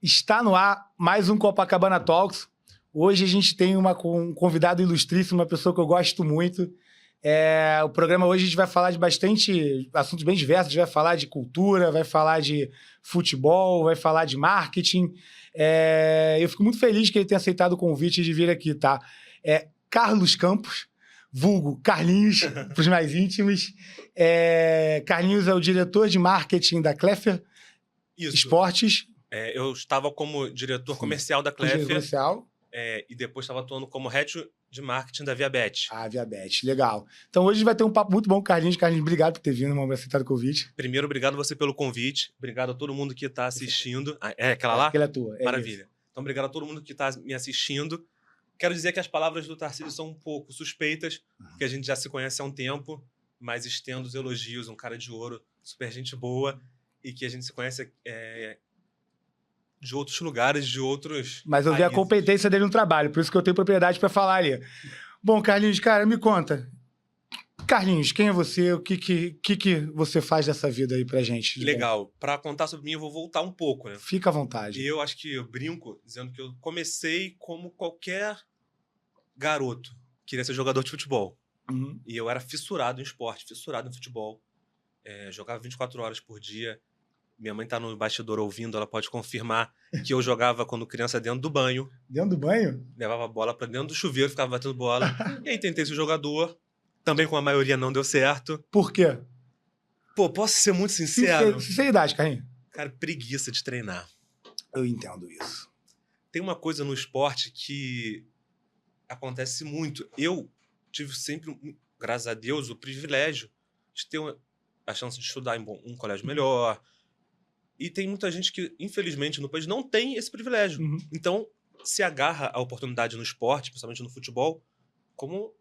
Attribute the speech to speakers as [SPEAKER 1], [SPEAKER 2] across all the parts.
[SPEAKER 1] Está no ar mais um Copacabana Talks. Hoje a gente tem um convidado ilustríssimo, uma pessoa que eu gosto muito. O programa hoje a gente vai falar de bastante assuntos bem diversos. A gente vai falar de cultura, vai falar de futebol, vai falar de marketing. Eu fico muito feliz que ele tenha aceitado o convite de vir aqui, tá? Carlos Campos, vulgo Carlinhos, para os mais íntimos. Carlinhos é o diretor de marketing da Clefer Esportes.
[SPEAKER 2] Eu estava como diretor comercial da Clefer e depois estava atuando como head de marketing da Viabet.
[SPEAKER 1] Viabet, legal. Então hoje vai ter um papo muito bom com o Carlinhos. Carlinhos, obrigado por ter vindo, por aceitar o convite.
[SPEAKER 2] Primeiro, obrigado você pelo convite. Obrigado a todo mundo que está assistindo. Aquela lá?
[SPEAKER 1] Aquela é tua.
[SPEAKER 2] Maravilha.
[SPEAKER 1] Isso.
[SPEAKER 2] Então, obrigado a todo mundo que está me assistindo. Quero dizer que as palavras do Tarcísio são um pouco suspeitas, porque a gente já se conhece há um tempo, mas estendo os elogios, um cara de ouro, super gente boa, e que a gente se conhece de outros lugares, de outros
[SPEAKER 1] Mas eu vi a competência dele no trabalho, por isso que eu tenho propriedade para falar ali. Bom, Carlinhos, cara, me conta. Carlinhos, quem é você? O que você faz dessa vida aí pra gente?
[SPEAKER 2] Legal. Para contar sobre mim, eu vou voltar um pouco, né?
[SPEAKER 1] Fica à vontade.
[SPEAKER 2] Eu acho que eu brinco dizendo que eu comecei como qualquer garoto. Queria ser jogador de futebol.
[SPEAKER 1] Uhum.
[SPEAKER 2] E eu era fissurado em esporte, fissurado em futebol. Jogava 24 horas por dia. Minha mãe tá no bastidor ouvindo, ela pode confirmar que eu jogava quando criança dentro do banho.
[SPEAKER 1] Dentro do banho?
[SPEAKER 2] Levava a bola pra dentro do chuveiro, ficava batendo bola. E aí tentei ser jogador. Também com a maioria não deu certo.
[SPEAKER 1] Por quê?
[SPEAKER 2] Pô, posso ser muito sincero?
[SPEAKER 1] Sinceridade, Carlinhos.
[SPEAKER 2] Cara, preguiça de treinar.
[SPEAKER 1] Eu entendo isso.
[SPEAKER 2] Tem uma coisa no esporte que acontece muito. Eu tive sempre, graças a Deus, o privilégio de ter a chance de estudar em um colégio melhor. E tem muita gente que, infelizmente, no país não tem esse privilégio.
[SPEAKER 1] Uhum.
[SPEAKER 2] Então, se agarra a oportunidade no esporte, principalmente no futebol, como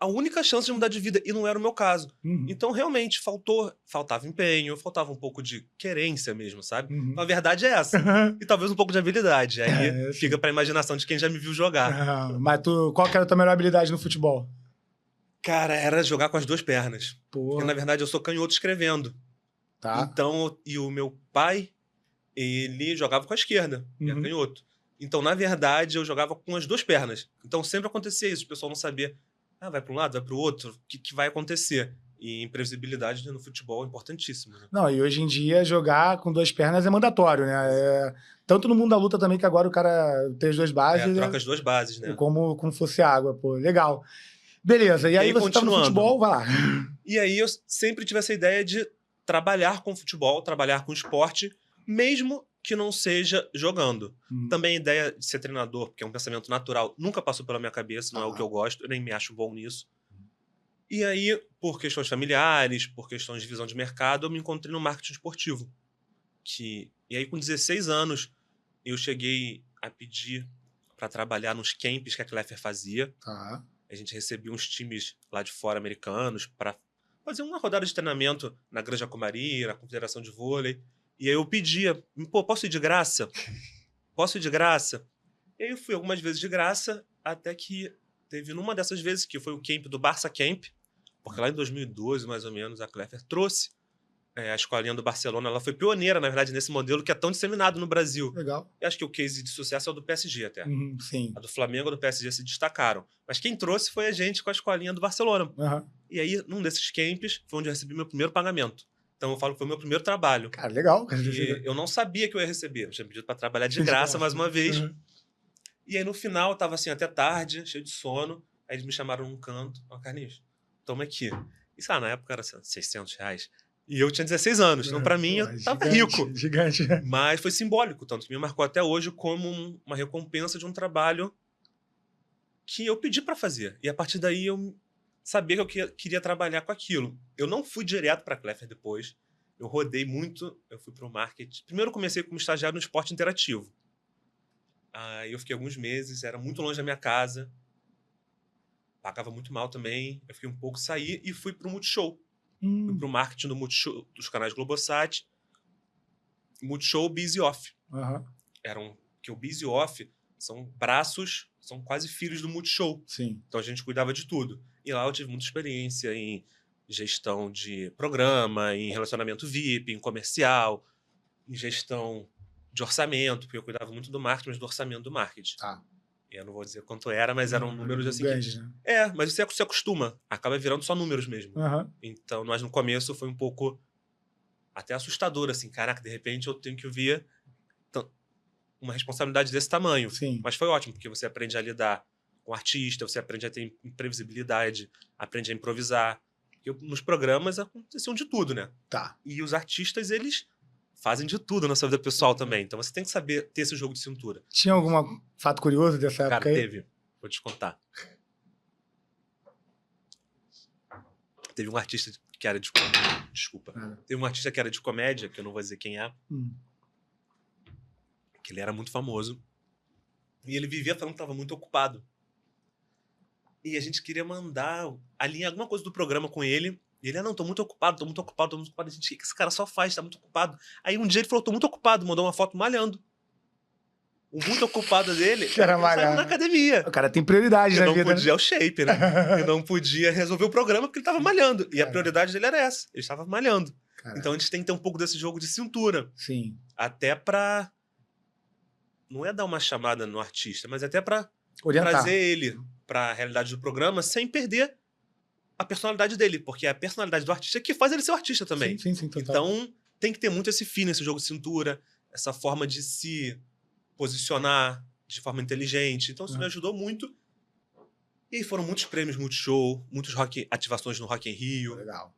[SPEAKER 2] a única chance de mudar de vida. E não era o meu caso.
[SPEAKER 1] Uhum.
[SPEAKER 2] Então, realmente, faltava empenho, faltava um pouco de querência mesmo, sabe?
[SPEAKER 1] Uhum.
[SPEAKER 2] A verdade é essa. E talvez um pouco de habilidade. Aí fica pra imaginação de quem já me viu jogar.
[SPEAKER 1] Mas qual que era a tua melhor habilidade no futebol?
[SPEAKER 2] Cara, era jogar com as duas pernas.
[SPEAKER 1] Porra.
[SPEAKER 2] Porque, na verdade, eu sou canhoto escrevendo.
[SPEAKER 1] Tá.
[SPEAKER 2] Então, e o meu pai, ele jogava com a esquerda, era canhoto. Então, na verdade, eu jogava com as duas pernas. Então, sempre acontecia isso. O pessoal não sabia, vai para um lado, vai para o outro, o que vai acontecer? E imprevisibilidade no futebol é importantíssimo. Né?
[SPEAKER 1] Não, e hoje em dia jogar com duas pernas é mandatório, né? Tanto no mundo da luta também, que agora o cara tem as duas bases.
[SPEAKER 2] Troca as duas bases, né?
[SPEAKER 1] Como fosse água, pô. Legal. Beleza, e aí você tá no futebol, vai lá.
[SPEAKER 2] E aí eu sempre tive essa ideia de trabalhar com futebol, trabalhar com esporte, mesmo que não seja jogando. Também a ideia de ser treinador, porque é um pensamento natural, nunca passou pela minha cabeça, não é o que eu gosto, eu nem me acho bom nisso. E aí, por questões familiares, por questões de visão de mercado, eu me encontrei no marketing esportivo. E aí, com 16 anos, eu cheguei a pedir para trabalhar nos camps que a Clefer fazia.
[SPEAKER 1] Tá.
[SPEAKER 2] A gente recebia uns times lá de fora americanos para fazer uma rodada de treinamento na Granja Comari, na Confederação de Vôlei. E aí eu pedia, posso ir de graça? Posso ir de graça? E aí eu fui algumas vezes de graça, até que teve numa dessas vezes, que foi o camp do Barça Camp, porque lá em 2012, mais ou menos, a Clefer trouxe a escolinha do Barcelona. Ela foi pioneira, na verdade, nesse modelo que é tão disseminado no Brasil.
[SPEAKER 1] Legal.
[SPEAKER 2] E acho que o case de sucesso é o do PSG até.
[SPEAKER 1] Sim.
[SPEAKER 2] A do Flamengo e do PSG se destacaram. Mas quem trouxe foi a gente com a escolinha do Barcelona. E aí, num desses camps, foi onde eu recebi meu primeiro pagamento. Então, eu falo que foi o meu primeiro trabalho.
[SPEAKER 1] Cara, legal.
[SPEAKER 2] E eu não sabia que eu ia receber. Eu tinha pedido para trabalhar de graça mais uma vez. E aí, no final, eu tava assim, até tarde, cheio de sono. Aí eles me chamaram num canto. Carlinhos, toma aqui. Isso na época era assim, R$600. E eu tinha 16 anos. Então, para mim, eu tava rico.
[SPEAKER 1] Gigante.
[SPEAKER 2] Mas foi simbólico. Tanto que me marcou até hoje como uma recompensa de um trabalho que eu pedi para fazer. E a partir daí, eu sabia que eu queria trabalhar com aquilo. Eu não fui direto para a Clefer depois. Eu rodei muito, eu fui para o marketing. Primeiro eu comecei como estagiário no esporte interativo. Aí eu fiquei alguns meses, era muito longe da minha casa. Pagava muito mal também. Eu fiquei um pouco, saí e fui para o Multishow. Fui para o marketing do Multishow, dos canais Globosat. Multishow, Busy Off. Que o Busy Off são braços, são quase filhos do Multishow.
[SPEAKER 1] Sim.
[SPEAKER 2] Então a gente cuidava de tudo. E lá eu tive muita experiência em gestão de programa, em relacionamento VIP, em comercial, em gestão de orçamento, porque eu cuidava muito do marketing, mas do orçamento do marketing.
[SPEAKER 1] Tá.
[SPEAKER 2] Eu não vou dizer quanto era, mas eram números assim.
[SPEAKER 1] Grandes, né?
[SPEAKER 2] Mas você se acostuma. Acaba virando só números mesmo.
[SPEAKER 1] Aham.
[SPEAKER 2] Então, nós no começo foi um pouco até assustador, assim. Caraca, de repente eu tenho que ver uma responsabilidade desse tamanho.
[SPEAKER 1] Sim.
[SPEAKER 2] Mas foi ótimo, porque você aprende a lidar com o artista, você aprende a ter imprevisibilidade, aprende a improvisar. Porque nos programas aconteciam de tudo, né?
[SPEAKER 1] Tá.
[SPEAKER 2] E os artistas, eles fazem de tudo na sua vida pessoal também. Então você tem que saber ter esse jogo de cintura.
[SPEAKER 1] Tinha algum fato curioso dessa época
[SPEAKER 2] Cara,
[SPEAKER 1] aí?
[SPEAKER 2] teve. Vou te contar. Teve um artista que era de... Desculpa. Teve um artista que era de comédia, que eu não vou dizer quem é. Que ele era muito famoso. E ele vivia falando que estava muito ocupado. E a gente queria mandar, alinhar alguma coisa do programa com ele. E ele, não, tô muito ocupado, tô muito ocupado, tô muito ocupado. A gente, o que esse cara só faz? Tá muito ocupado. Aí um dia ele falou, tô muito ocupado, mandou uma foto malhando. O muito ocupado dele
[SPEAKER 1] era malhar
[SPEAKER 2] na academia.
[SPEAKER 1] O cara tem prioridade na vida.
[SPEAKER 2] Eu não podia o shape, né? Eu não podia resolver o programa porque ele tava malhando. E a prioridade dele era essa. Ele estava malhando. Caraca. Então a gente tem que ter um pouco desse jogo de cintura.
[SPEAKER 1] Sim.
[SPEAKER 2] Até pra... Não é dar uma chamada no artista, mas até pra
[SPEAKER 1] orientar,
[SPEAKER 2] trazer ele pra realidade do programa sem perder a personalidade dele. Porque é a personalidade do artista que faz ele ser o artista também.
[SPEAKER 1] Sim, total.
[SPEAKER 2] Então tem que ter muito esse feeling, esse jogo de cintura, essa forma de se posicionar de forma inteligente. Então isso me ajudou muito. E aí foram muitos prêmios Multishow, muitas ativações no Rock in Rio.
[SPEAKER 1] Legal.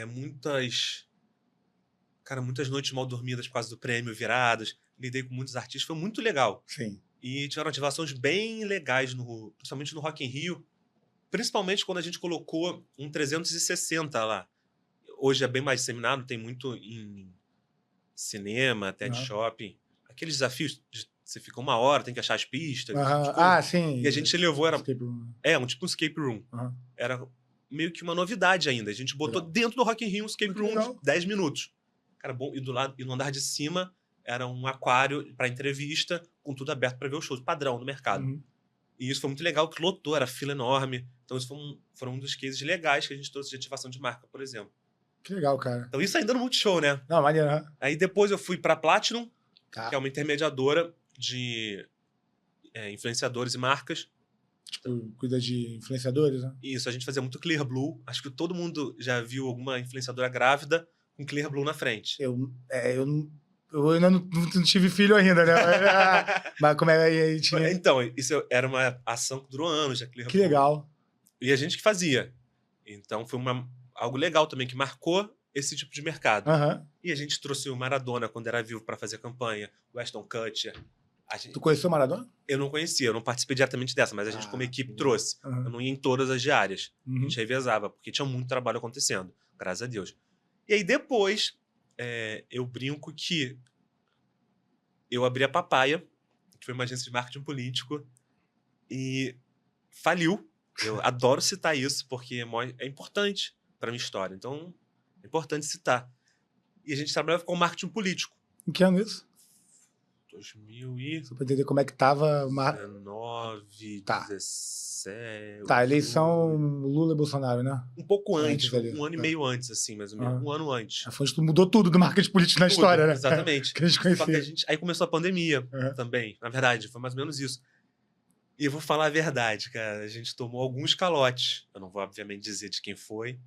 [SPEAKER 2] Muitas noites mal dormidas por causa do prêmio, viradas. Lidei com muitos artistas, foi muito legal.
[SPEAKER 1] Sim.
[SPEAKER 2] E tiveram ativações bem legais, principalmente no Rock in Rio. Principalmente quando a gente colocou um 360 lá. Hoje é bem mais disseminado, tem muito em cinema, TED Shopping. Aqueles desafios de você fica 1 hora, tem que achar as pistas.
[SPEAKER 1] Sim.
[SPEAKER 2] E a gente levou, era...
[SPEAKER 1] Escape room.
[SPEAKER 2] um escape room. Era meio que uma novidade ainda. A gente botou dentro do Rock in Rio um escape room de 10 minutos. Cara, bom. E no andar de cima era um aquário para entrevista, com tudo aberto para ver os shows, padrão do mercado. E isso foi muito legal, que lotou, era fila enorme. Então isso foram um dos cases legais que a gente trouxe de ativação de marca, por exemplo.
[SPEAKER 1] Que legal, cara.
[SPEAKER 2] Então isso ainda no Multishow, né?
[SPEAKER 1] Não, maneiro.
[SPEAKER 2] Aí depois eu fui para Platinum, que é uma intermediadora de influenciadores e marcas.
[SPEAKER 1] Tipo, cuida de influenciadores, né?
[SPEAKER 2] Isso, a gente fazia muito Clear Blue. Acho que todo mundo já viu alguma influenciadora grávida com Clear Blue na frente.
[SPEAKER 1] Eu ainda não tive filho ainda, né? Mas como é aí tinha...
[SPEAKER 2] Então, isso era uma ação que durou anos, já Clear
[SPEAKER 1] Que
[SPEAKER 2] Blue.
[SPEAKER 1] legal.
[SPEAKER 2] E a gente que fazia. Então foi algo legal também, que marcou esse tipo de mercado. E a gente trouxe o Maradona quando era vivo para fazer campanha, o Ashton Kutcher.
[SPEAKER 1] Tu conheceu o Maradona?
[SPEAKER 2] Eu não conhecia, eu não participei diretamente dessa, mas a gente como equipe trouxe. Eu não ia em todas as diárias. A gente revezava, porque tinha muito trabalho acontecendo, graças a Deus. E aí depois, eu brinco que eu abri a Papaya, que foi uma agência de marketing político, e faliu. Eu adoro citar isso, porque é importante para minha história. Então, é importante citar. E a gente trabalhava com marketing político.
[SPEAKER 1] Em que ano isso?
[SPEAKER 2] 2000 e...
[SPEAKER 1] Só pra entender como é que tava...
[SPEAKER 2] 19, 17...
[SPEAKER 1] Tá, eleição Lula e Bolsonaro, né?
[SPEAKER 2] Um pouco antes, um ano e meio antes, assim, mais ou menos. Um ano antes.
[SPEAKER 1] A fonte mudou tudo do marketing político na história, né?
[SPEAKER 2] Exatamente.
[SPEAKER 1] Que a gente conhecia.
[SPEAKER 2] Só que aí começou a pandemia também. Na verdade, foi mais ou menos isso. E eu vou falar a verdade, cara. A gente tomou alguns calotes. Eu não vou, obviamente, dizer de quem foi.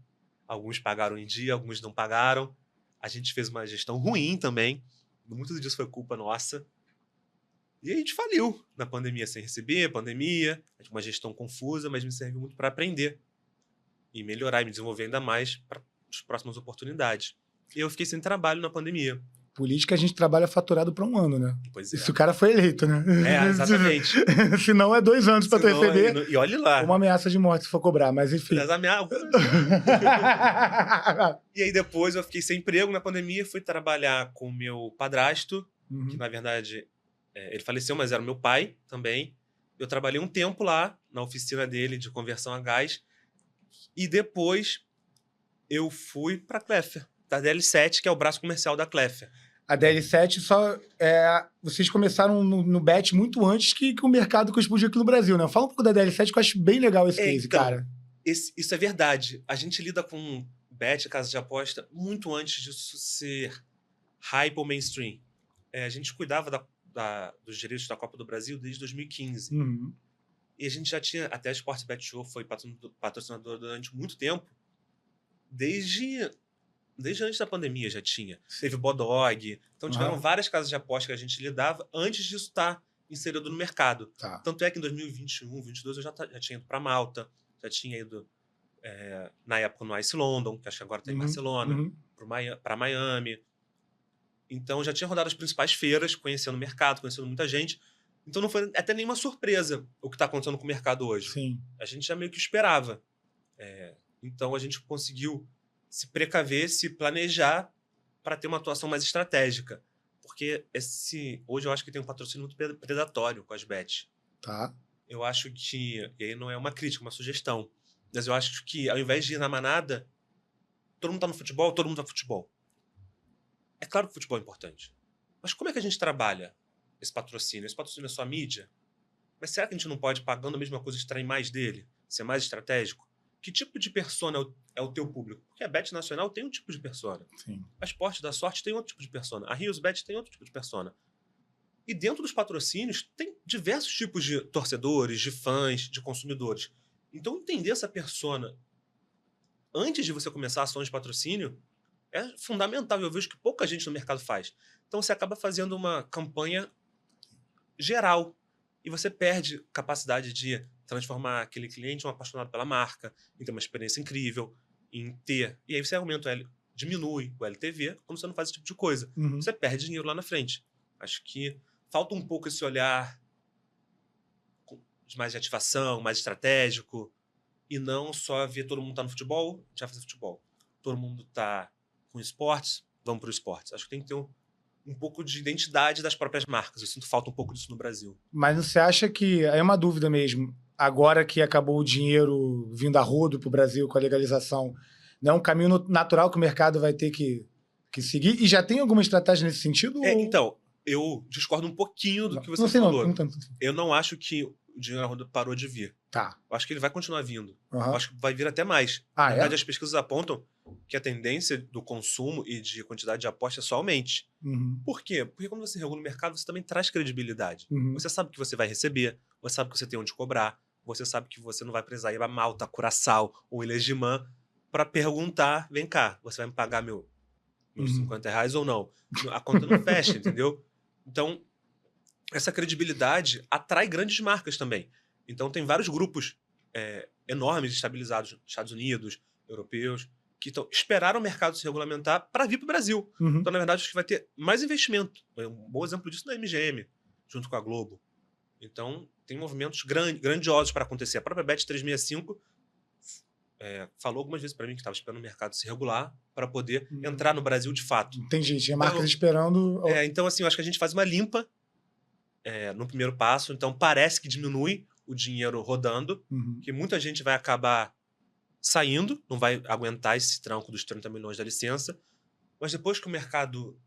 [SPEAKER 2] Alguns pagaram em dia, alguns não pagaram. A gente fez uma gestão ruim também. Muito disso foi culpa nossa. E a gente faliu na pandemia, sem receber, pandemia. Uma gestão confusa, mas me serviu muito para aprender. E melhorar e me desenvolver ainda mais para as próximas oportunidades. E eu fiquei sem trabalho na pandemia.
[SPEAKER 1] Política a gente trabalha faturado para 1 ano, né?
[SPEAKER 2] Pois é.
[SPEAKER 1] Se o cara foi eleito, né?
[SPEAKER 2] Exatamente.
[SPEAKER 1] Se não, é 2 anos para tu receber.
[SPEAKER 2] E olhe lá.
[SPEAKER 1] Uma ameaça de morte se for cobrar, mas enfim.
[SPEAKER 2] E aí depois eu fiquei sem emprego na pandemia, fui trabalhar com o meu padrasto, que na verdade ele faleceu, mas era meu pai também. Eu trabalhei um tempo lá na oficina dele de conversão a gás. E depois eu fui para a Cleffer, da DL7, que é o braço comercial da Cleffer.
[SPEAKER 1] A DL7 vocês começaram no bet muito antes que o mercado explodiu aqui no Brasil, né? Fala um pouco da DL7, que eu acho bem legal esse case,
[SPEAKER 2] então,
[SPEAKER 1] cara.
[SPEAKER 2] Isso é verdade. A gente lida com bet, casa de aposta, muito antes disso ser hype ou mainstream. a gente cuidava dos direitos da Copa do Brasil desde 2015.
[SPEAKER 1] Uhum.
[SPEAKER 2] E a gente já tinha, até a Sportsbet Show foi patrocinador durante muito tempo, desde antes da pandemia já tinha. Teve o Bodog, então tiveram várias casas de aposta que a gente lidava antes disso estar inserido no mercado.
[SPEAKER 1] Tá.
[SPEAKER 2] Tanto é que em 2021, 2022 eu já tinha ido para Malta, já tinha ido, na época, no Ice London, que acho que agora está em Barcelona, para Miami. Então já tinha rodado as principais feiras, conhecendo o mercado, conhecendo muita gente. Então não foi até nenhuma surpresa o que está acontecendo com o mercado hoje.
[SPEAKER 1] Sim.
[SPEAKER 2] A gente já meio que esperava. Então a gente conseguiu se precaver, se planejar para ter uma atuação mais estratégica. Porque hoje eu acho que tem um patrocínio muito predatório com as bets.
[SPEAKER 1] Tá.
[SPEAKER 2] Eu acho que, e aí não é uma crítica, uma sugestão, mas eu acho que ao invés de ir na manada, todo mundo tá no futebol, todo mundo tá no futebol. É claro que o futebol é importante. Mas como é que a gente trabalha esse patrocínio? Esse patrocínio é só mídia? Mas será que a gente não pode, pagando a mesma coisa, extrair mais dele? Ser mais estratégico? Que tipo de persona é o teu público? Porque a Bet Nacional tem um tipo de persona.
[SPEAKER 1] Sim.
[SPEAKER 2] A Esporte da Sorte tem outro tipo de persona. A Rios Bet tem outro tipo de persona. E dentro dos patrocínios tem diversos tipos de torcedores, de fãs, de consumidores. Então entender essa persona antes de você começar ações de patrocínio é fundamental. E eu vejo que pouca gente no mercado faz. Então você acaba fazendo uma campanha geral. E você perde capacidade de transformar aquele cliente em um apaixonado pela marca, em ter uma experiência incrível, em ter... E aí você diminui o LTV quando você não faz esse tipo de coisa. Você perde dinheiro lá na frente. Acho que falta um pouco esse olhar mais de ativação, mais estratégico, e não só ver todo mundo tá no futebol, a gente vai fazer futebol. Todo mundo tá com esportes, vamos pro esportes. Acho que tem que ter um pouco de identidade das próprias marcas. Eu sinto falta um pouco disso no Brasil.
[SPEAKER 1] Mas você acha que... É uma dúvida mesmo. Agora que acabou o dinheiro vindo a rodo pro Brasil com a legalização, não é um caminho natural que o mercado vai ter que seguir? E já tem alguma estratégia nesse sentido?
[SPEAKER 2] Então, eu discordo um pouquinho do que você falou.
[SPEAKER 1] Não.
[SPEAKER 2] Eu não acho que o dinheiro a rodo parou de vir.
[SPEAKER 1] Tá.
[SPEAKER 2] Eu acho que ele vai continuar vindo.
[SPEAKER 1] Uhum.
[SPEAKER 2] Eu acho que vai vir até mais.
[SPEAKER 1] Na
[SPEAKER 2] verdade, as pesquisas apontam que a tendência do consumo e de quantidade de aposta só aumente. Por quê? Porque quando você regula o mercado, você também traz credibilidade. Você sabe que você vai receber, você sabe que você tem onde cobrar, você sabe que você não vai precisar ir a Malta, Curaçao ou Ilhas de Man para perguntar, vem cá, você vai me pagar meus R$50 ou não? A conta não fecha, entendeu? Então, essa credibilidade atrai grandes marcas também. Então, tem vários grupos enormes estabilizados nos Estados Unidos, europeus, que esperaram o mercado se regulamentar para vir para o Brasil. Então, na verdade, acho que vai ter mais investimento. Um bom exemplo disso na MGM, junto com a Globo. Então, tem movimentos grandiosos para acontecer. A própria Bet365 falou algumas vezes para mim que estava esperando o mercado se regular para poder entrar no Brasil de fato.
[SPEAKER 1] Entendi. Tinha marcas esperando...
[SPEAKER 2] Então, assim, eu acho que a gente faz uma limpa no primeiro passo. Então, parece que diminui o dinheiro rodando, que muita gente vai acabar saindo, não vai aguentar esse tranco dos 30 milhões da licença, mas depois que o mercado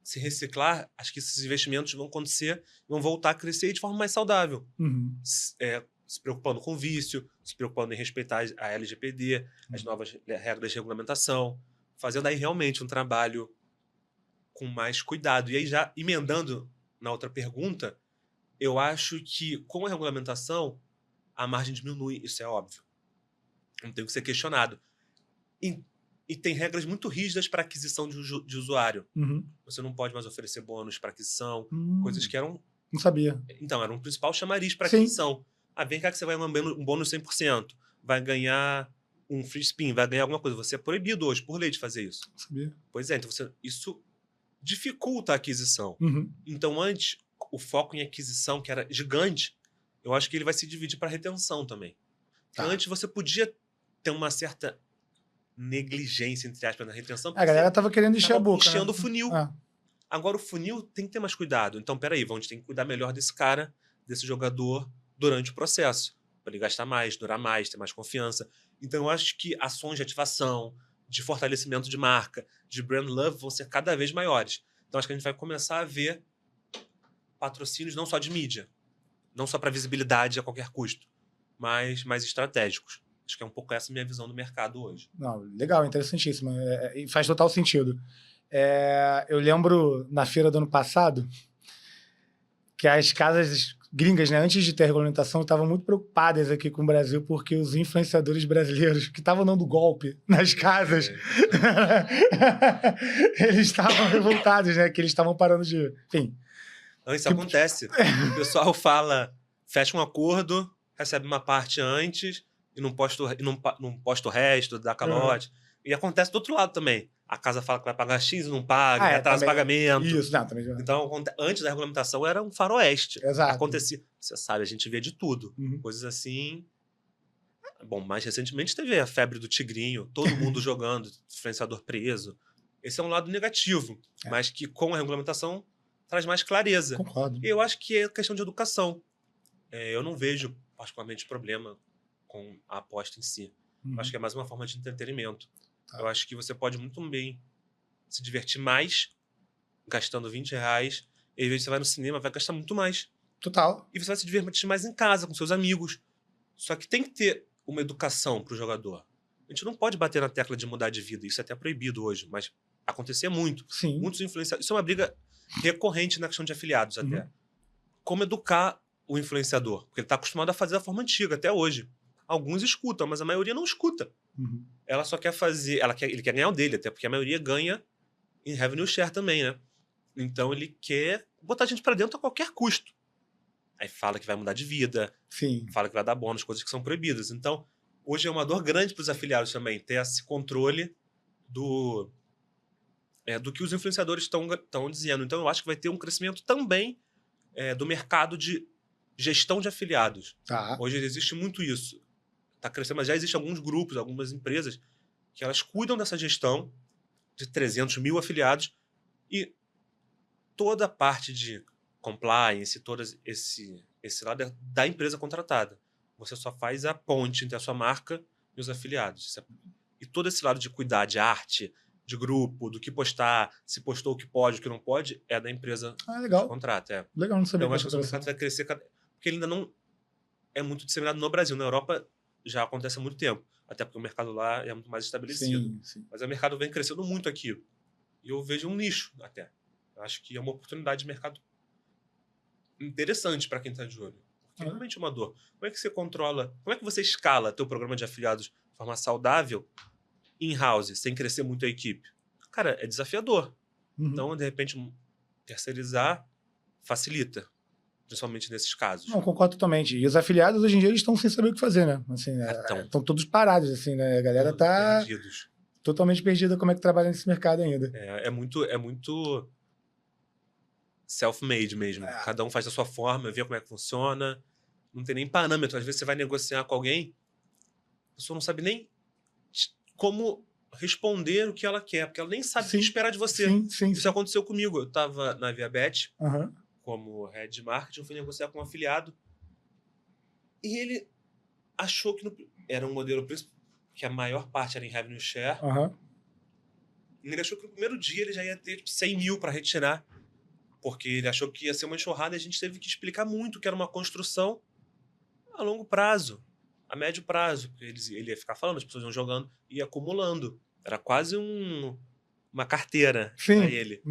[SPEAKER 2] se reciclar, acho que esses investimentos vão acontecer, vão voltar a crescer de forma mais saudável. Se preocupando com o vício, se preocupando em respeitar a LGPD, as novas regras de regulamentação, fazendo aí realmente um trabalho com mais cuidado. E aí, já emendando na outra pergunta, eu acho que com a regulamentação a margem diminui, isso é óbvio. Não tem que ser questionado. E tem regras muito rígidas para aquisição de usuário. Você não pode mais oferecer bônus para aquisição, coisas que eram...
[SPEAKER 1] Não sabia.
[SPEAKER 2] Então, era um principal chamariz para aquisição. Vem cá que você vai ganhar um bônus 100%, vai ganhar um free spin, vai ganhar alguma coisa. Você é proibido hoje, por lei, de fazer isso.
[SPEAKER 1] Não sabia.
[SPEAKER 2] Pois é, então isso dificulta a aquisição. Então, antes, o foco em aquisição, que era gigante, eu acho que ele vai se dividir para retenção também. Antes você podia ter uma certa negligência, entre aspas, na retenção.
[SPEAKER 1] A galera tava querendo encher a boca.
[SPEAKER 2] Enchendo o funil. Agora o funil tem que ter mais cuidado. Então, peraí, a gente tem que cuidar melhor desse cara, desse jogador, durante o processo. Para ele gastar mais, durar mais, ter mais confiança. Então, eu acho que ações de ativação, de fortalecimento de marca, de brand love vão ser cada vez maiores. Então, acho que a gente vai começar a ver patrocínios não só de mídia, não só para visibilidade a qualquer custo, mas mais estratégicos. Acho que é um pouco essa minha visão do mercado hoje.
[SPEAKER 1] Não, legal, interessantíssimo. E faz total sentido. Eu lembro, na feira do ano passado, que as casas gringas, né, antes de ter regulamentação, estavam muito preocupadas aqui com o Brasil, porque os influenciadores brasileiros que estavam dando golpe nas casas, eles estavam revoltados, né? Que eles estavam parando de... Enfim.
[SPEAKER 2] Não, isso acontece. O pessoal fala, fecha um acordo, recebe uma parte antes e não posta o resto, dá calote. E acontece do outro lado também. A casa fala que vai pagar X e não paga, atrasa o pagamento.
[SPEAKER 1] Isso, não, também.
[SPEAKER 2] Então, antes da regulamentação, era um faroeste.
[SPEAKER 1] Exato.
[SPEAKER 2] Acontecia. Você sabe, a gente vê de tudo. Coisas assim. Bom, mais recentemente teve a febre do tigrinho, todo mundo jogando, influenciador preso. Esse é um lado negativo, mas que com a regulamentação traz mais clareza.
[SPEAKER 1] Concordo.
[SPEAKER 2] E eu acho que é questão de educação. Eu não vejo particularmente problema com a aposta em si. Eu acho que é mais uma forma de entretenimento. Eu acho que você pode muito bem se divertir mais gastando R$20, e às vezes você vai no cinema, vai gastar muito mais.
[SPEAKER 1] Total.
[SPEAKER 2] E você vai se divertir mais em casa, com seus amigos. Só que tem que ter uma educação para o jogador. A gente não pode bater na tecla de mudar de vida. Isso é até proibido hoje, mas acontecia muito.
[SPEAKER 1] Sim.
[SPEAKER 2] Muitos influenciadores. Isso é uma briga recorrente na questão de afiliados até. Como educar o influenciador? Porque ele está acostumado a fazer da forma antiga, até hoje. Alguns escutam, mas a maioria não escuta. Ela só quer fazer... Ele quer ganhar o dele, até porque a maioria ganha em revenue share também, né? Então ele quer botar a gente para dentro a qualquer custo. Aí fala que vai mudar de vida, fala que vai dar bônus, coisas que são proibidas. Então, hoje é uma dor grande para os afiliados também, ter esse controle do que os influenciadores estão dizendo. Então, eu acho que vai ter um crescimento também do mercado de gestão de afiliados. Hoje existe muito isso. Está crescendo, mas já existem alguns grupos, algumas empresas que elas cuidam dessa gestão de 300 mil afiliados e toda a parte de compliance, todo esse lado é da empresa contratada. Você só faz a ponte entre a sua marca e os afiliados. E todo esse lado de cuidar de arte, de grupo, do que postar, se postou o que pode, o que não pode, é da empresa
[SPEAKER 1] legal.
[SPEAKER 2] que contrata.
[SPEAKER 1] Legal, não sabia.
[SPEAKER 2] Então, eu acho que o mercado vai crescer, porque ele ainda não é muito disseminado no Brasil. Na Europa já acontece há muito tempo, até porque o mercado lá é muito mais estabelecido.
[SPEAKER 1] Sim.
[SPEAKER 2] Mas o mercado vem crescendo muito aqui. E eu vejo um nicho até. Eu acho que é uma oportunidade de mercado interessante para quem está de olho. Porque realmente é uma dor. Como é que você controla, como é que você escala teu programa de afiliados de forma saudável in-house, sem crescer muito a equipe? Cara, é desafiador. Então, de repente, terceirizar facilita, principalmente nesses casos.
[SPEAKER 1] Não, concordo totalmente. E os afiliados, hoje em dia, eles estão sem saber o que fazer, né? Assim, estão todos parados, assim, né? A galera tá
[SPEAKER 2] perdidos.
[SPEAKER 1] Totalmente perdida como é que trabalha nesse mercado ainda.
[SPEAKER 2] É muito self-made mesmo. Cada um faz da sua forma, vê como é que funciona. Não tem nem parâmetro. Às vezes você vai negociar com alguém, a pessoa não sabe nem como responder o que ela quer, porque ela nem sabe o que esperar de você. Isso aconteceu comigo. Eu estava na Viabet, como head de marketing, fui negociar com um afiliado e ele achou que era um modelo que a maior parte era em revenue share. E ele achou que no primeiro dia ele já ia ter 100 mil para retirar, porque ele achou que ia ser uma enxurrada e a gente teve que explicar muito que era uma construção a longo prazo, a médio prazo. Porque ele ia ficar falando, as pessoas iam jogando e acumulando. Era quase uma carteira para ele.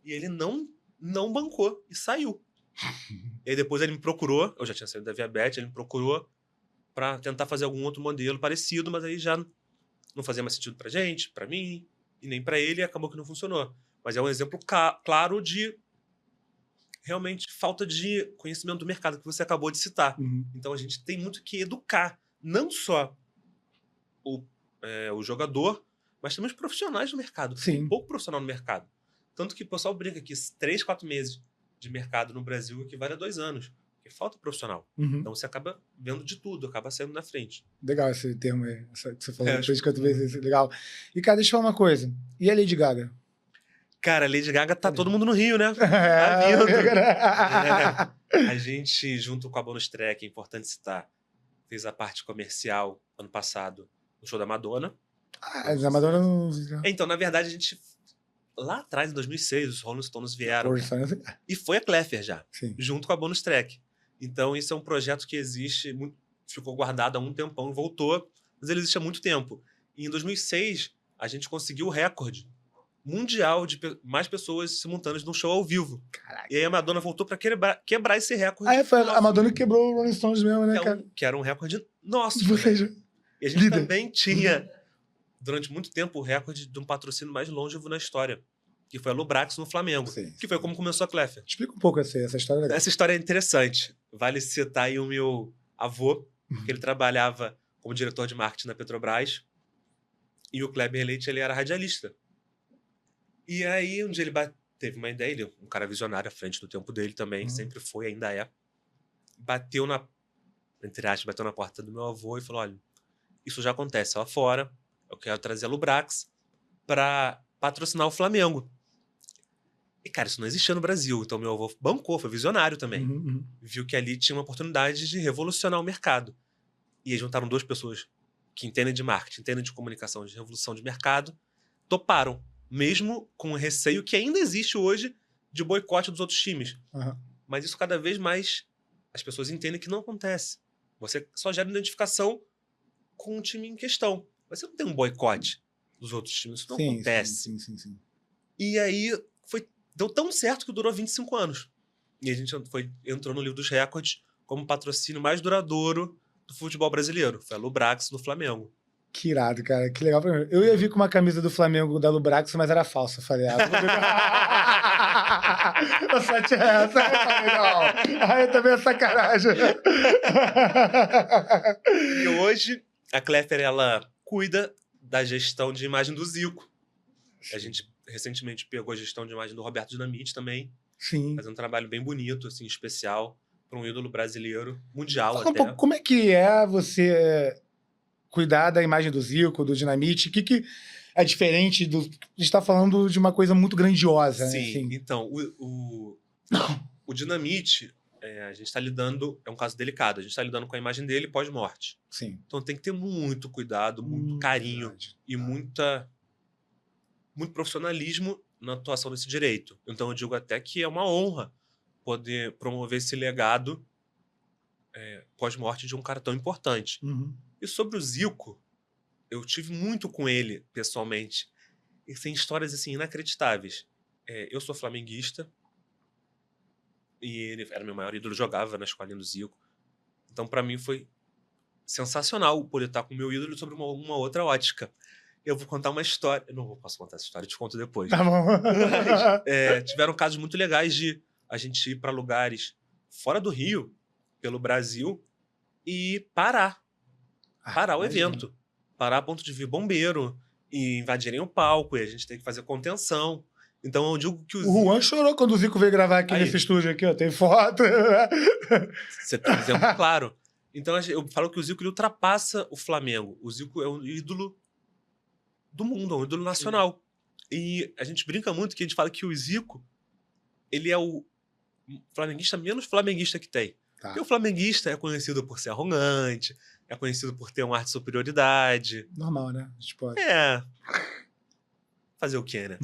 [SPEAKER 2] E ele não bancou e saiu. E aí depois ele me procurou, eu já tinha saído da Viabet, ele me procurou para tentar fazer algum outro modelo parecido, mas aí já não fazia mais sentido pra gente, pra mim, e nem pra ele, e acabou que não funcionou. Mas é um exemplo claro de realmente falta de conhecimento do mercado, que você acabou de citar. Então a gente tem muito que educar, não só o jogador, mas também os profissionais do mercado. Tem pouco profissional no mercado. Tanto que o pessoal brinca que 3, 4 meses de mercado no Brasil equivale a 2 anos. Porque falta profissional. Então você acaba vendo de tudo, acaba saindo na frente.
[SPEAKER 1] Legal esse termo aí, que você falou. 3, 4 vezes, legal. E, cara, deixa eu falar uma coisa. E a Lady Gaga?
[SPEAKER 2] Cara, a Lady Gaga tá todo mundo no Rio, né? Tá vindo. A gente, junto com a Bonus Track, é importante citar, fez a parte comercial ano passado no show da Madonna.
[SPEAKER 1] A Madonna não...
[SPEAKER 2] Então, na verdade, a gente... Lá atrás, em 2006, os Rolling Stones vieram. E foi a Cleffer já, junto com a Bonus Track. Então, isso é um projeto que existe, ficou guardado há um tempão e voltou, mas ele existe há muito tempo. E em 2006, a gente conseguiu o recorde mundial de mais pessoas simultâneas num show ao vivo.
[SPEAKER 1] Caraca.
[SPEAKER 2] E aí a Madonna voltou pra quebrar esse recorde.
[SPEAKER 1] Ah, foi a Madonna que quebrou o Rolling Stones mesmo, né, cara?
[SPEAKER 2] Que era um recorde nosso.
[SPEAKER 1] Ou seja,
[SPEAKER 2] E a gente
[SPEAKER 1] líder.
[SPEAKER 2] também tinha, durante muito tempo, o recorde de um patrocínio mais longevo na história, que foi a Lubrax no Flamengo,
[SPEAKER 1] Sim.
[SPEAKER 2] que foi como começou a Cleffer.
[SPEAKER 1] Explica um pouco essa história. Legal.
[SPEAKER 2] Essa história é interessante. Vale citar aí o meu avô, que ele trabalhava como diretor de marketing na Petrobras, e o Kleber Leite, ele era radialista. E aí, um dia ele teve uma ideia, ele, um cara visionário à frente do tempo dele também, sempre foi, ainda é. Bateu na porta do meu avô e falou: olha, isso já acontece lá fora, eu quero trazer a Lubrax para patrocinar o Flamengo. E, cara, isso não existia no Brasil, então meu avô bancou, foi visionário também. Viu que ali tinha uma oportunidade de revolucionar o mercado. E aí juntaram duas pessoas que entendem de marketing, entendem de comunicação, de revolução de mercado, toparam, mesmo com o receio que ainda existe hoje de boicote dos outros times. Mas isso cada vez mais as pessoas entendem que não acontece. Você só gera identificação com o time em questão. Você não tem um boicote dos outros times, isso não acontece.
[SPEAKER 1] Sim.
[SPEAKER 2] E aí deu tão certo que durou 25 anos. E a gente entrou no livro dos recordes como patrocínio mais duradouro do futebol brasileiro. Foi a Lubrax no Flamengo.
[SPEAKER 1] Que irado, cara. Que legal pra mim. Eu ia vir com uma camisa do Flamengo da Lubrax, mas era falsa. Eu falei, eu só tinha essa. Eu falei, não. Aí também é sacanagem.
[SPEAKER 2] E hoje, a Cleffer, ela cuida da gestão de imagem do Zico. A gente recentemente pegou a gestão de imagem do Roberto Dinamite também.
[SPEAKER 1] Sim.
[SPEAKER 2] Fazendo um trabalho bem bonito, assim, especial, para um ídolo brasileiro, mundial
[SPEAKER 1] Fala
[SPEAKER 2] até.
[SPEAKER 1] um pouco, como é que é você cuidar da imagem do Zico, do Dinamite? O que é diferente do... A gente está falando de uma coisa muito grandiosa,
[SPEAKER 2] Sim,
[SPEAKER 1] né? Assim.
[SPEAKER 2] então, o Dinamite, a gente está lidando... É um caso delicado. A gente está lidando com a imagem dele pós-morte.
[SPEAKER 1] Sim.
[SPEAKER 2] Então tem que ter muito cuidado, muito carinho e muito profissionalismo na atuação desse direito. Então eu digo até que é uma honra poder promover esse legado pós-morte de um cara tão importante. E sobre o Zico, eu tive muito com ele, pessoalmente. E tem histórias, assim, inacreditáveis. Eu sou flamenguista. E ele era meu maior ídolo, jogava na escolinha do Zico. Então, para mim, foi sensacional poder estar com o meu ídolo sobre uma outra ótica. Eu vou contar uma história... Eu não posso contar essa história, eu te conto depois.
[SPEAKER 1] Tá bom.
[SPEAKER 2] Mas, tiveram casos muito legais de a gente ir para lugares fora do Rio, pelo Brasil, e parar o evento. Parar a ponto de vir bombeiro e invadirem o palco, e a gente tem que fazer contenção. Então eu digo que
[SPEAKER 1] o Juan chorou quando o Zico veio gravar aqui nesse estúdio aqui, ó. Tem foto.
[SPEAKER 2] Você tá dizendo claro. Então eu falo que o Zico ele ultrapassa o Flamengo. O Zico é um ídolo do mundo, é um ídolo nacional. E a gente brinca muito que a gente fala que o Zico ele é o flamenguista menos flamenguista que tem. Porque o flamenguista é conhecido por ser arrogante, é conhecido por ter um ar de superioridade.
[SPEAKER 1] Normal, né? Tipo...
[SPEAKER 2] Fazer o quê, né?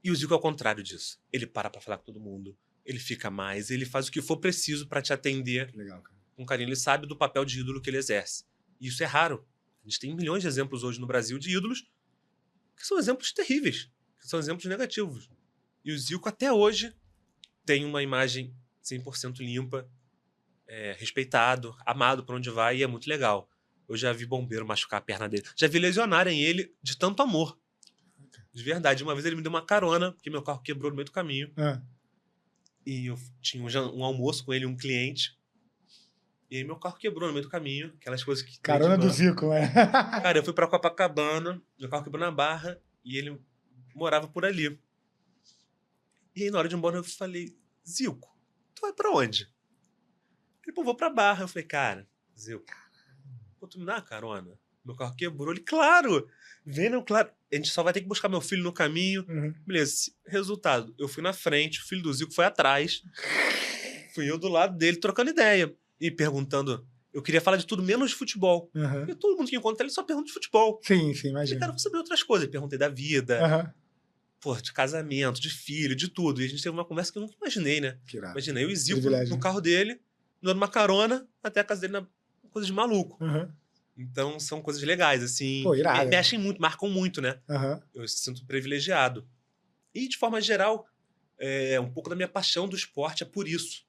[SPEAKER 2] E o Zico é o contrário disso. Ele para pra falar com todo mundo, ele fica mais, ele faz o que for preciso pra te atender.
[SPEAKER 1] Legal, cara.
[SPEAKER 2] Com carinho, ele sabe do papel de ídolo que ele exerce. E isso é raro. A gente tem milhões de exemplos hoje no Brasil de ídolos que são exemplos terríveis, que são exemplos negativos. E o Zico até hoje tem uma imagem 100% limpa, respeitado, amado por onde vai, e é muito legal. Eu já vi bombeiro machucar a perna dele. Já vi lesionarem ele de tanto amor. De verdade. Uma vez ele me deu uma carona, porque meu carro quebrou no meio do caminho. E eu tinha um almoço com ele, um cliente. E aí meu carro quebrou no meio do caminho. Aquelas coisas que...
[SPEAKER 1] Carona do Zico, né?
[SPEAKER 2] Cara, eu fui pra Copacabana, meu carro quebrou na Barra, e ele morava por ali. E aí na hora de ir embora eu falei, Zico, tu vai pra onde? Ele, pô, vou pra Barra. Eu falei, cara, Zico, pô, tu me dá uma carona? Meu carro quebrou. Ele, claro! Vendo, claro. A gente só vai ter que buscar meu filho no caminho. Beleza. Resultado, eu fui na frente, o filho do Zico foi atrás. Fui eu do lado dele, trocando ideia. E perguntando... Eu queria falar de tudo, menos de futebol. Porque todo mundo que encontra ele só pergunta de futebol.
[SPEAKER 1] Sim,
[SPEAKER 2] Eu
[SPEAKER 1] imagina.
[SPEAKER 2] falei, cara, eu vou saber outras coisas. Eu perguntei da vida, pô, de casamento, de filho, de tudo. E a gente teve uma conversa que eu nunca imaginei, né? Imaginei eu e Zico no carro dele, dando uma carona até a casa dele, coisa de maluco. Então, são coisas legais, assim,
[SPEAKER 1] Pô,
[SPEAKER 2] que
[SPEAKER 1] irado.
[SPEAKER 2] mexem muito, marcam muito, né?
[SPEAKER 1] Aham.
[SPEAKER 2] Eu me sinto privilegiado. E, de forma geral, um pouco da minha paixão do esporte é por isso.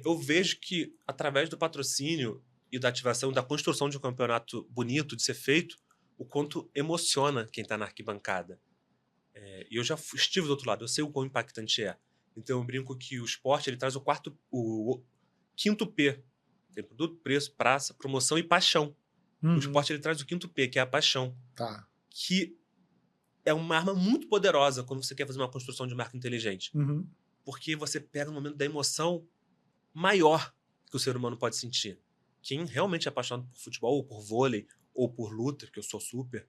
[SPEAKER 2] Eu vejo que, através do patrocínio e da ativação, da construção de um campeonato bonito de ser feito, o quanto emociona quem está na arquibancada. E eu já estive do outro lado, eu sei o quão impactante é. Então eu brinco que o esporte ele traz o quinto P. Tem produto, preço, praça, promoção e paixão. O esporte ele traz o quinto P, que é a paixão.
[SPEAKER 1] Tá.
[SPEAKER 2] Que é uma arma muito poderosa quando você quer fazer uma construção de marca inteligente.
[SPEAKER 1] Uhum.
[SPEAKER 2] Porque você pega no momento da emoção maior que o ser humano pode sentir. Quem realmente é apaixonado por futebol, ou por vôlei, ou por luta, que eu sou super,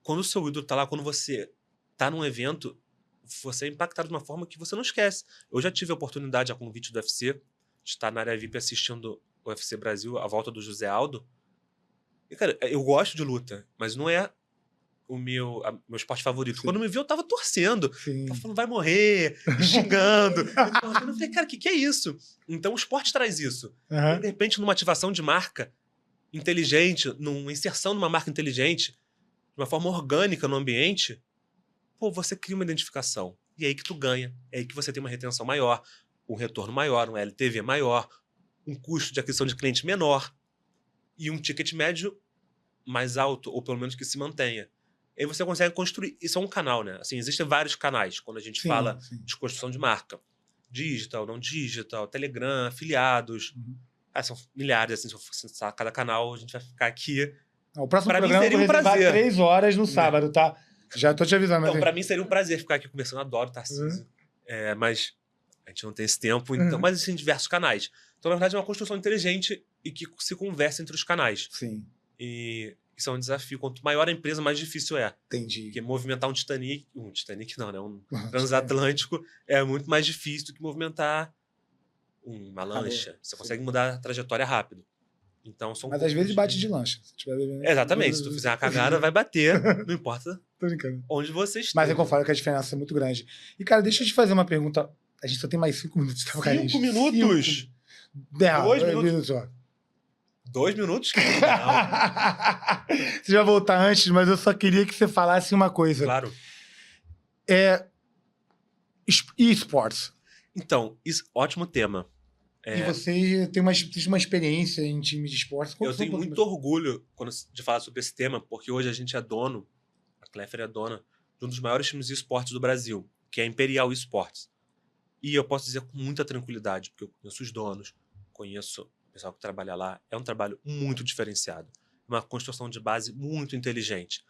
[SPEAKER 2] quando o seu ídolo tá lá, quando você tá num evento, você é impactado de uma forma que você não esquece. Eu já tive a oportunidade, a convite do UFC, de estar na área VIP assistindo o UFC Brasil, a volta do José Aldo. E, cara, eu gosto de luta, mas não é o meu esporte favorito.
[SPEAKER 1] Sim.
[SPEAKER 2] Quando me viu, eu tava torcendo.
[SPEAKER 1] Sim.
[SPEAKER 2] Tava falando, vai morrer, e xingando. Eu falei, cara, o que é isso? Então o esporte traz isso.
[SPEAKER 1] Uhum.
[SPEAKER 2] E, de repente, numa ativação de marca inteligente, numa inserção numa marca inteligente, de uma forma orgânica no ambiente, pô, você cria uma identificação. E é aí que tu ganha. É aí que você tem uma retenção maior, um retorno maior, um LTV maior, um custo de aquisição de cliente menor e um ticket médio mais alto, ou pelo menos que se mantenha. Aí você consegue construir. Isso é um canal, né? Assim, existem vários canais quando a gente fala de construção de marca. Digital, não digital, Telegram, afiliados.
[SPEAKER 1] Uhum.
[SPEAKER 2] São milhares, assim, se eu fosse cada canal, a gente vai ficar aqui.
[SPEAKER 1] O próximo
[SPEAKER 2] Pra mim
[SPEAKER 1] programa
[SPEAKER 2] seria
[SPEAKER 1] eu
[SPEAKER 2] um
[SPEAKER 1] vou reservar
[SPEAKER 2] prazer.
[SPEAKER 1] 3 horas no sábado, tá? Já tô te avisando.
[SPEAKER 2] Então,
[SPEAKER 1] Mas...
[SPEAKER 2] pra mim seria um prazer ficar aqui conversando. Eu adoro Tarcísio. Mas a gente não tem esse tempo. Então, mas existem diversos canais. Então, na verdade, é uma construção inteligente e que se conversa entre os canais.
[SPEAKER 1] Sim.
[SPEAKER 2] E isso é um desafio. Quanto maior a empresa, mais difícil é.
[SPEAKER 1] Entendi.
[SPEAKER 2] Porque movimentar um Titanic não, né? Um transatlântico é muito mais difícil do que movimentar uma lancha. Você consegue mudar a trajetória rápido. Então, são
[SPEAKER 1] mas às vezes bate de lancha. Se tiver bebendo...
[SPEAKER 2] Exatamente. Se tu fizer uma cagada, vai bater. Não importa
[SPEAKER 1] Tô brincando.
[SPEAKER 2] onde você esteja.
[SPEAKER 1] Mas é que eu falo que a diferença é muito grande. E, cara, deixa eu te fazer uma pergunta. A gente só tem mais 5 minutos. Tá,
[SPEAKER 2] 5 minutos? 2 minutos?
[SPEAKER 1] Só.
[SPEAKER 2] 2 minutos? Não.
[SPEAKER 1] Você vai voltar antes, mas eu só queria que você falasse uma coisa.
[SPEAKER 2] Claro.
[SPEAKER 1] eSports.
[SPEAKER 2] Então, ótimo tema.
[SPEAKER 1] E você tem uma experiência em time de esportes.
[SPEAKER 2] Eu tenho muito orgulho de falar sobre esse tema, porque hoje a gente é dono, a Clefer é dona, de um dos maiores times de esportes do Brasil, que é a Imperial Esportes. E eu posso dizer com muita tranquilidade, porque eu conheço os donos, conheço o pessoal que trabalha lá. É um trabalho muito diferenciado. Uma construção de base muito inteligente.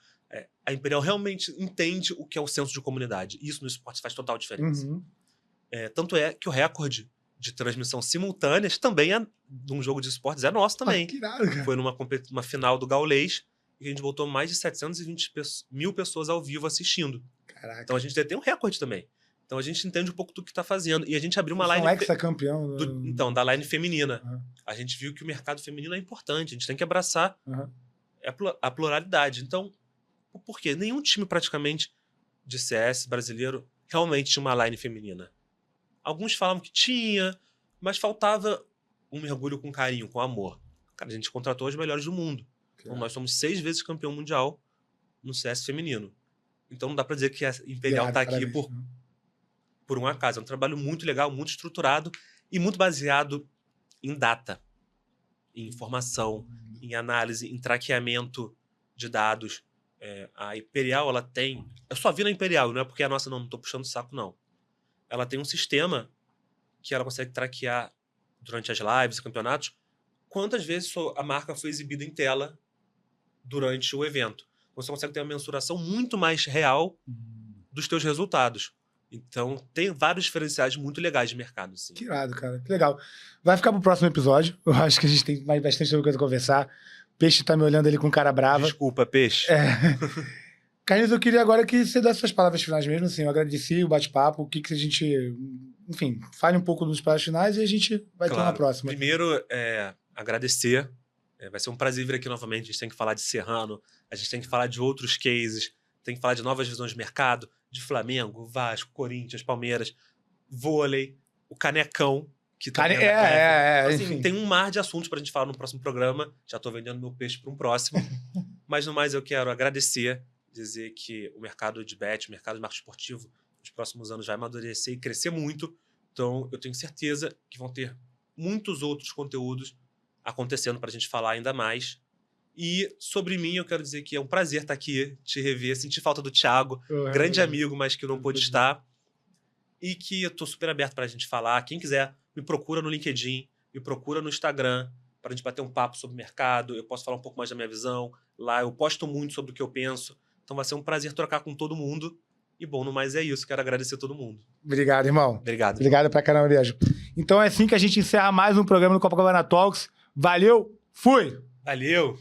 [SPEAKER 2] A Imperial realmente entende o que é o senso de comunidade. E isso no esporte faz total diferença.
[SPEAKER 1] Uhum.
[SPEAKER 2] Tanto é que o recorde de transmissão simultânea também de um jogo de esportes é nosso também.
[SPEAKER 1] Que irado, cara.
[SPEAKER 2] Foi numa final do Gaulês e a gente botou mais de 720 mil pessoas ao vivo assistindo.
[SPEAKER 1] Caraca.
[SPEAKER 2] Então a gente tem um recorde também. Então a gente entende um pouco do que está fazendo. E a gente abriu uma line...
[SPEAKER 1] Alexa campeão.
[SPEAKER 2] Então, da line feminina.
[SPEAKER 1] Uhum.
[SPEAKER 2] A gente viu que o mercado feminino é importante. A gente tem que abraçar
[SPEAKER 1] Uhum.
[SPEAKER 2] a pluralidade. Então, por quê? Nenhum time praticamente de CS brasileiro realmente tinha uma line feminina. Alguns falavam que tinha, mas faltava um mergulho com carinho, com amor. Cara, a gente contratou as melhores do mundo. Então, nós somos 6 vezes campeão mundial no CS feminino. Então não dá pra dizer que a Imperial tá aqui por um acaso. É um trabalho muito legal, muito estruturado e muito baseado em data, em informação, em análise, em traqueamento de dados. A Imperial, ela tem... Eu só vi na Imperial, não é porque a nossa não tô puxando o saco, não. Ela tem um sistema que ela consegue traquear durante as lives e campeonatos quantas vezes a marca foi exibida em tela durante o evento. Você consegue ter uma mensuração muito mais real dos teus resultados. Então, tem vários diferenciais muito legais de mercado. Sim.
[SPEAKER 1] Que irado, cara. Que legal. Vai ficar pro próximo episódio. Eu acho que a gente tem bastante coisa a conversar. Peixe tá me olhando ali com cara brava.
[SPEAKER 2] Desculpa, Peixe.
[SPEAKER 1] Carlinhos, eu queria agora que você desse suas palavras finais mesmo. Assim, eu agradeci o bate-papo. O que a gente... Enfim, fale um pouco dos palavras finais e a gente vai ter uma próxima.
[SPEAKER 2] Primeiro, agradecer. Vai ser um prazer vir aqui novamente. A gente tem que falar de Serrano, a gente tem que falar de outros cases, tem que falar de novas visões de mercado, de Flamengo, Vasco, Corinthians, Palmeiras, vôlei, o Canecão, que tá vendo
[SPEAKER 1] enfim.
[SPEAKER 2] assim, tem um mar de assuntos pra gente falar no próximo programa. Já tô vendendo meu peixe para um próximo. Mas, no mais, eu quero agradecer, dizer que o mercado de bet, o mercado de marketing esportivo, nos próximos anos vai amadurecer e crescer muito. Então, eu tenho certeza que vão ter muitos outros conteúdos acontecendo pra gente falar ainda mais. E sobre mim, eu quero dizer que é um prazer estar aqui, te rever, sentir falta do Thiago, grande amigo, mas que não pôde estar. E que eu tô super aberto pra gente falar. Quem quiser, me procura no LinkedIn, me procura no Instagram, pra gente bater um papo sobre o mercado. Eu posso falar um pouco mais da minha visão. Lá eu posto muito sobre o que eu penso. Então vai ser um prazer trocar com todo mundo. E bom, no mais é isso. Quero agradecer a todo mundo.
[SPEAKER 1] Obrigado, irmão.
[SPEAKER 2] Obrigado.
[SPEAKER 1] Obrigado pra caramba mesmo. Então é assim que a gente encerra mais um programa do Copacabana Talks. Valeu, fui!
[SPEAKER 2] Valeu!